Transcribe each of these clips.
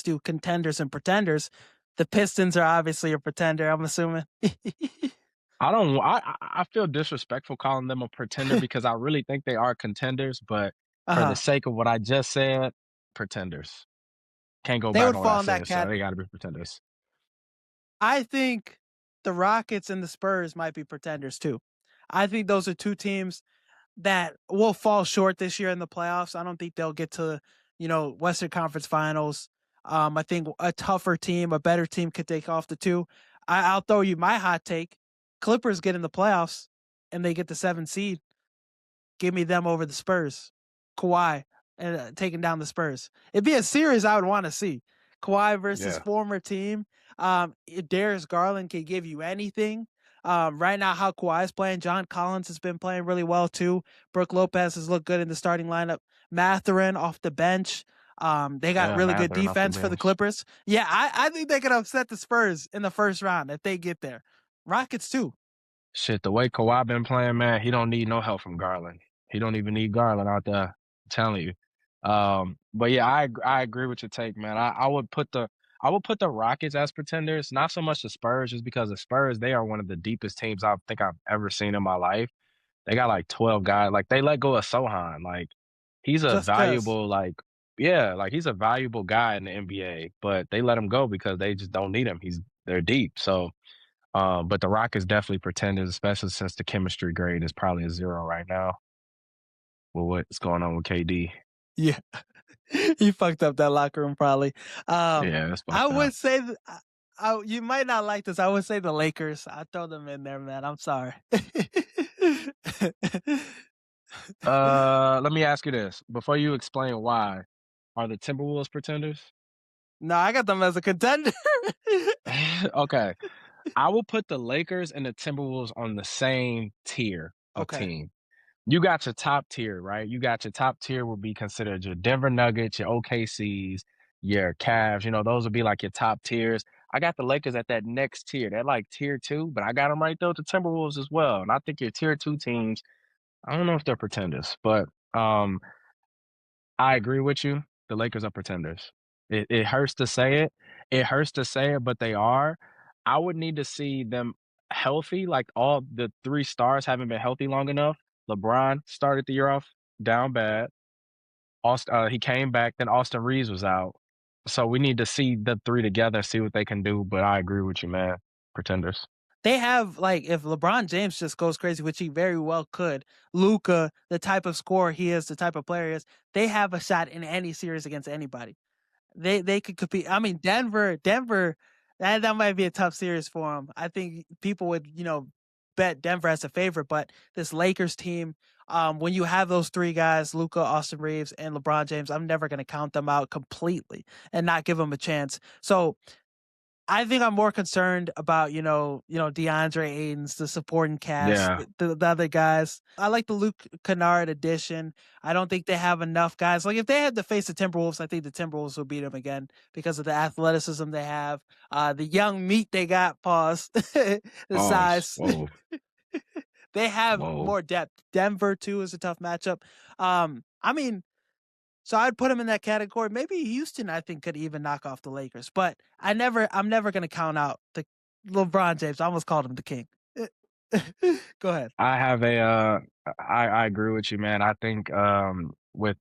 let's do contenders and pretenders. The Pistons are obviously a pretender, I'm assuming. I feel disrespectful calling them a pretender because I really think they are contenders, but for the Uh-huh. sake of what I just said, pretenders. Can't go They back would on what I fall in that said, so cat. they gotta be pretenders. I think the Rockets and the Spurs might be pretenders too. I think those are two teams that will fall short this year in the playoffs. I don't think they'll get to, Western Conference Finals. I think a tougher team, a better team could take off the two. I'll throw you my hot take. Clippers get in the playoffs and they get the 7th seed. Give me them over the Spurs. Kawhi and taking down the Spurs. It'd be a series I would want to see. Kawhi versus Yeah. former team. Darius Garland can give you anything. Right now, how Kawhi's playing, John Collins has been playing really well too. Brooke Lopez has looked good in the starting lineup. Matherin off the bench. They got Yeah, really good Matherin off the defense for the bench. Clippers. Yeah, I think they can upset the Spurs in the first round if they get there. Rockets too. Shit, the way Kawhi been playing, man, he don't need no help from Garland. He don't even need Garland out there. I'm telling you. But yeah, I agree with your take, man. I would put the Rockets as pretenders, not so much the Spurs, just because the Spurs, they are one of the deepest teams I think I've ever seen in my life. They got like 12 guys. Like they let go of Sohan. Like he's a Just cause. valuable, like, yeah, like he's a valuable guy in the NBA, but they let him go because they just don't need him. They're deep. So but the Rockets definitely pretenders, especially since the chemistry grade is probably a 0 right now with what's going on with KD. Yeah. He fucked up that locker room probably. Yeah, that's I fucked up. would say you might not like this. I would say the Lakers. I throw them in there, man. I'm sorry. Let me ask you this. Before you explain why, are the Timberwolves pretenders? No, I got them as a contender. Okay. I will put the Lakers and the Timberwolves on the same tier of Okay. team. You got your top tier, right? You got your top tier would be considered your Denver Nuggets, your OKCs, your Cavs. Those would be like your top tiers. I got the Lakers at that next tier. They're like tier two, but I got them right there with the Timberwolves as well. And I think your tier two teams, I don't know if they're pretenders, but um, I agree with you. The Lakers are pretenders. It hurts to say it. It hurts to say it, but they are. I would need to see them healthy. Like all the three stars haven't been healthy long enough. LeBron started the year off down bad. He came back, then Austin Reeves was out. So we need to see the three together, see what they can do. But I agree with you, man. Pretenders. They have like if LeBron James just goes crazy, which he very well could. Luca, the type of scorer he is, the type of player he is, they have a shot in any series against anybody. They could compete. I mean, Denver, that might be a tough series for them. I think people would, bet Denver as a favorite, but this Lakers team, when you have those three guys, Luca, Austin Reeves, and LeBron James, I'm never going to count them out completely and not give them a chance. So I think I'm more concerned about, DeAndre Ayton's, the supporting cast, Yeah. the other guys. I like the Luke Kennard addition. I don't think they have enough guys. Like if they had to face the Timberwolves, I think the Timberwolves will beat them again because of the athleticism they have, the young meat they got. Pause, the Pause. size. Whoa. They have Whoa. more depth. Denver too is a tough matchup. I mean, so I'd put him in that category. Maybe Houston, I think, could even knock off the Lakers. But I'm never going to count out the LeBron James. I almost called him the king. Go ahead. I have a I agree with you, man. I think with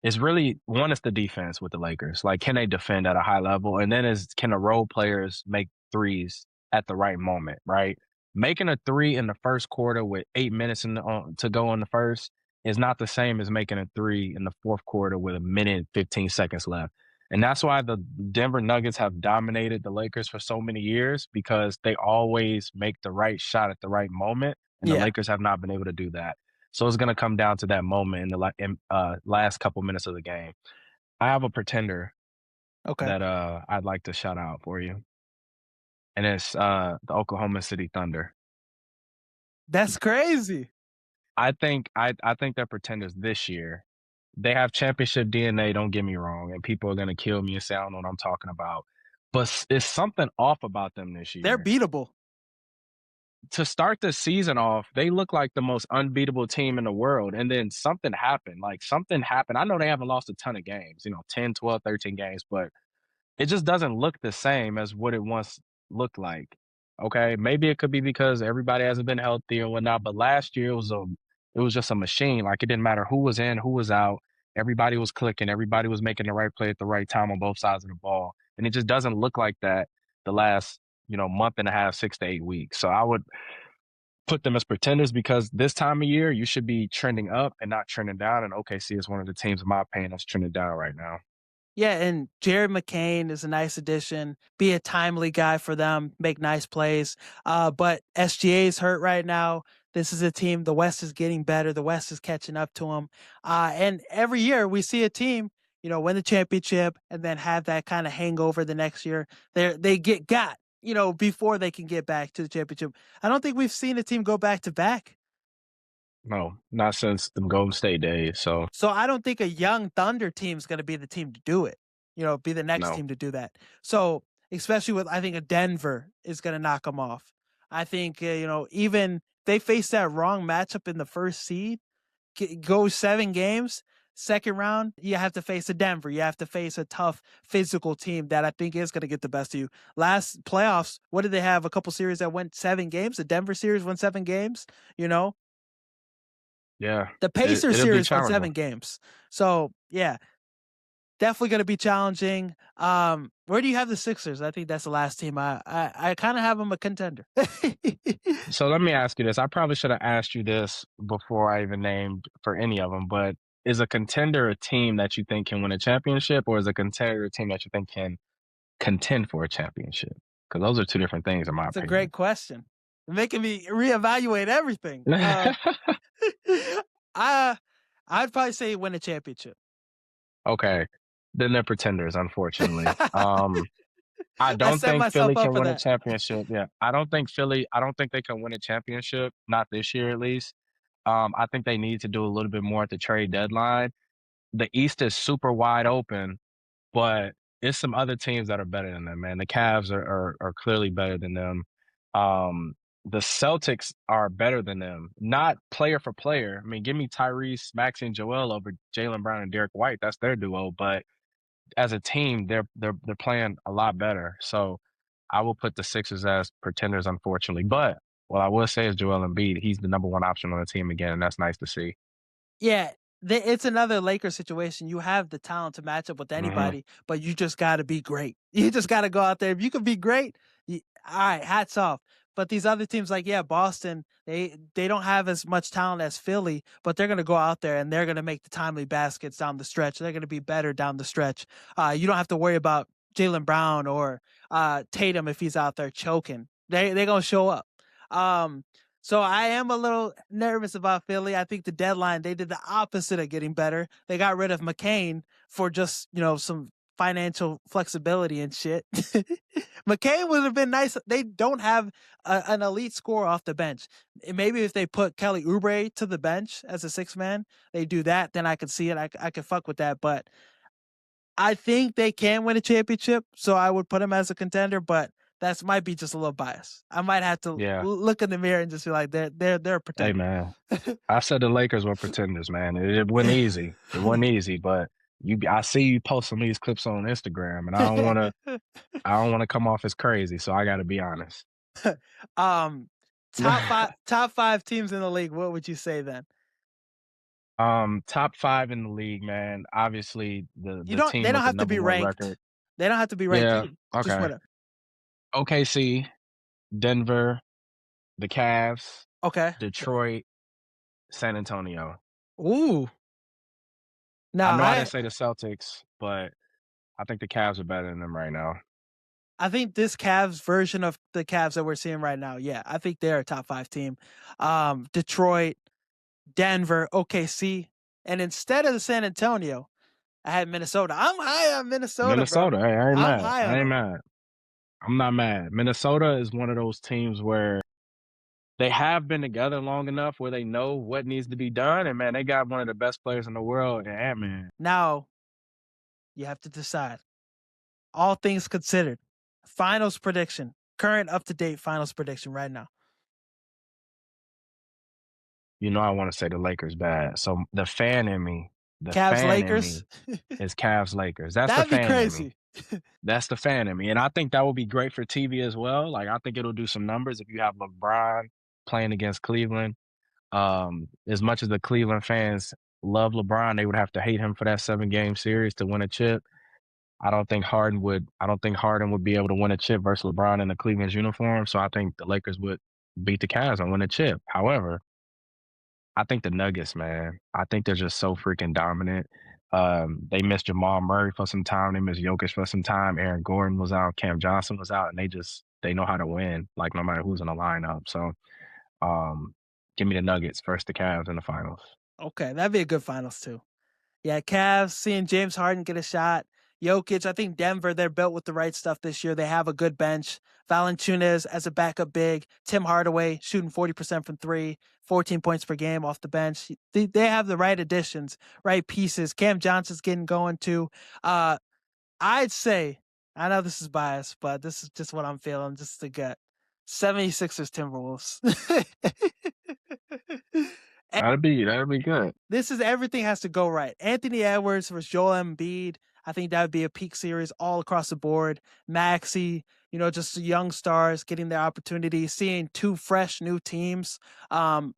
it's really one is the defense with the Lakers. Like, can they defend at a high level? And then is can the role players make threes at the right moment, right? Making a three in the first quarter with 8 minutes to go in the first is not the same as making a three in the fourth quarter with a minute and 15 seconds left. And that's why the Denver Nuggets have dominated the Lakers for so many years because they always make the right shot at the right moment. And the Yeah. Lakers have not been able to do that. So it's going to come down to that moment in the last couple minutes of the game. I have a pretender Okay. that I'd like to shout out for you, and it's the Oklahoma City Thunder. That's crazy. I think they're pretenders this year. They have championship DNA. Don't get me wrong, and people are going to kill me and say I don't know what I'm talking about, but it's something off about them this They're year. beatable. To start the season off, they look like the most unbeatable team in the world. And then something happened. Like something happened. I know they haven't lost a ton of games, 10, 12, 13 games, but it just doesn't look the same as what it once looked like. Okay, maybe it could be because everybody hasn't been healthy or whatnot, but last year it was just a machine. Like it didn't matter who was in, who was out. Everybody was clicking. Everybody was making the right play at the right time on both sides of the ball, and it just doesn't look like that the last month and a half, 6 to 8 weeks. So I would put them as pretenders because this time of year you should be trending up and not trending down. And OKC is one of the teams, in my opinion, that's trending down right now. Yeah, and Jared McCain is a nice addition. Be a timely guy for them, make nice plays. But SGA is hurt right now. This is a team. The West is getting better. The West is catching up to them. And every year we see a team, win the championship and then have that kind of hangover the next year. They get got, before they can get back to the championship. I don't think we've seen a team go back to back. No, not since the Golden State days. So So I don't think a young Thunder team is going to be the team to do it. Be the next no. team to do that. So especially with I think a Denver is going to knock them off. I think even they face that wrong matchup in the first seed, go 7 games. Second round, you have to face a Denver. You have to face a tough physical team that I think is going to get the best of you. Last playoffs, what did they have? A couple series that went 7 games. The Denver series went 7 games. You know, Yeah, the Pacers it'll be series went challenging. 7 games. So yeah, definitely going to be challenging. Where do you have the Sixers? I think that's the last team. I kind of have them a contender. So let me ask you this. I probably should have asked you this before I even named for any of them, but is a contender a team that you think can win a championship, or is a contender a team that you think can contend for a championship? Because those are two different things, in my It's a opinion. great question. Making me reevaluate everything. I I'd probably say win a championship. Okay, then they're pretenders, unfortunately. I I don't set think myself Philly up can for win a that. championship. Yeah, I don't think they can win a championship, not this year at least. I think they need to do a little bit more at the trade deadline. The East is super wide open, but it's some other teams that are better than them, man. The Cavs are clearly better than them. The Celtics are better than them, not player for player. I mean, give me Tyrese, Maxey, and Joel over Jalen Brown and Derek White. That's their duo. But as a team, they're playing a lot better. So I will put the Sixers as pretenders, unfortunately. But what I will say is Joel Embiid, he's the number one option on the team again, and that's nice to see. Yeah, it's another Lakers situation. You have the talent to match up with Hmm. anybody, but you just got to be great. You just got to go out there. If you can be great, all right, hats off. But these other teams, like Boston, they don't have as much talent as Philly, but they're gonna go out there and they're gonna make the timely baskets down the stretch. They're gonna be better down the stretch. You don't have to worry about Jalen Brown or Tatum if he's out there choking. They gonna show up. Um, so I am a little nervous about Philly. I think the deadline they did the opposite of getting better. They got rid of McCain for just some financial flexibility and shit. McCain would have been nice. They don't have an elite scorer off the bench. Maybe if they put Kelly Oubre to the bench as a 6 man, they do that. Then I could see it. I could fuck with that. But I think they can win a championship, so I would put them as a contender. But that might be just a little bias. I might have to Yeah. look in the mirror and just be like, they're a Hey, pretender. man. I said the Lakers were pretenders, man. It wasn't easy. It wasn't easy, but I see you post some of these clips on Instagram, and I don't wanna come off as crazy, so I gotta be honest. um, top five teams in the league. What would you say then? Top 5 in the league, man. Obviously, You the don't. They team don't with the have to number be 1 record. ranked. They don't have to be ranked. Yeah, You just okay. whatever. OKC, Denver, the Cavs, Okay. Detroit, San Antonio. Ooh. I Now know I didn't say the Celtics, but I think the Cavs are better than them right now. I think this Cavs version of the Cavs that we're seeing right now, yeah, I think they're a top five team. Detroit, Denver, OKC, and instead of the San Antonio, I had Minnesota. I'm high on Minnesota, bro. Minnesota, hey, I ain't I'm mad. high I on ain't them. mad. I'm not mad. Minnesota is one of those teams where they have been together long enough where they know what needs to be done, and man, they got one of the best players in the world, and Ant-Man. Now you have to decide. All things considered, finals prediction, current up to date finals prediction right now. You know I wanna say the Lakers bad, so the Cavs fan in me Lakers. is Cavs Lakers. That's the That'd be fan in me. crazy. That's the fan in me, and I think that would be great for TV as well. Like, I think it'll do some numbers if you have LeBron playing against Cleveland. As much as the Cleveland fans love LeBron, they would have to hate him for that 7-game series to win a chip. I don't think Harden would be able to win a chip versus LeBron in the Cleveland's uniform, so I think the Lakers would beat the Cavs and win a chip. However, I think the Nuggets, man, I think they're just so freaking dominant. They missed Jamal Murray for some time. They missed Jokic for some time. Aaron Gordon was out. Cam Johnson was out, and they know how to win, like no matter who's in the lineup. So, um, give me the Nuggets versus the Cavs in the finals. Okay, that'd be a good finals too. Yeah, Cavs, seeing James Harden get a shot. Jokic, I think Denver, they're built with the right stuff this year. They have a good bench. Valanciunas as a backup big. Tim Hardaway shooting 40% from three, 14 points per game off the bench. They have the right additions, right pieces. Cam Johnson's getting going too. Uh, I'd say, I know this is biased, but this is just what I'm feeling, just to gut. 76ers Timberwolves. That'd be good. This is everything has to go right. Anthony Edwards versus Joel Embiid. I think that would be a peak series all across the board. Maxi, just young stars getting their opportunity, seeing two fresh new teams,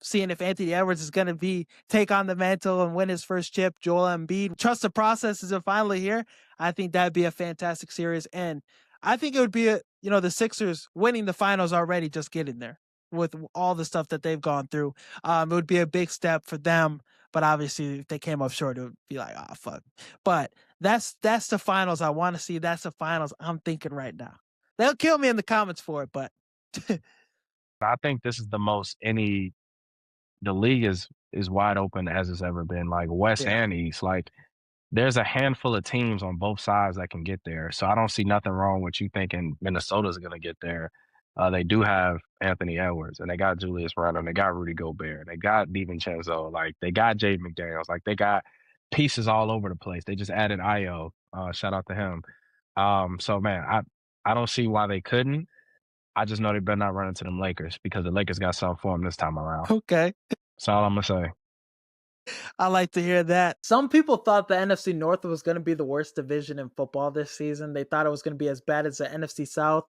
seeing if Anthony Edwards is going to take on the mantle and win his first chip. Joel Embiid, trust the process is finally here. I think that'd be a fantastic series, and I think it would be the Sixers winning the finals already, just getting there with all the stuff that they've gone through. It would be a big step for them, but obviously if they came up short, it would be like, oh fuck. But that's the finals I want to see. That's the finals I'm thinking right now. They'll kill me in the comments for it, but I think this is the league is wide open as it's ever been, like West yeah. and East. Like there's a handful of teams on both sides that can get there. So I don't see nothing wrong with you thinking Minnesota's going to get there. They do have Anthony Edwards, and they got Julius Randle, and they got Rudy Gobert, they got DiVincenzo, like they got Jade McDaniels, like they got pieces all over the place. They just added Io. Shout out to him. So man, I don't see why they couldn't. I just know they better not run into them Lakers because the Lakers got something for them this time around. Okay. That's all I'm gonna say. I like to hear that. Some people thought the NFC North was going to be the worst division in football this season. They thought it was going to be as bad as the NFC South.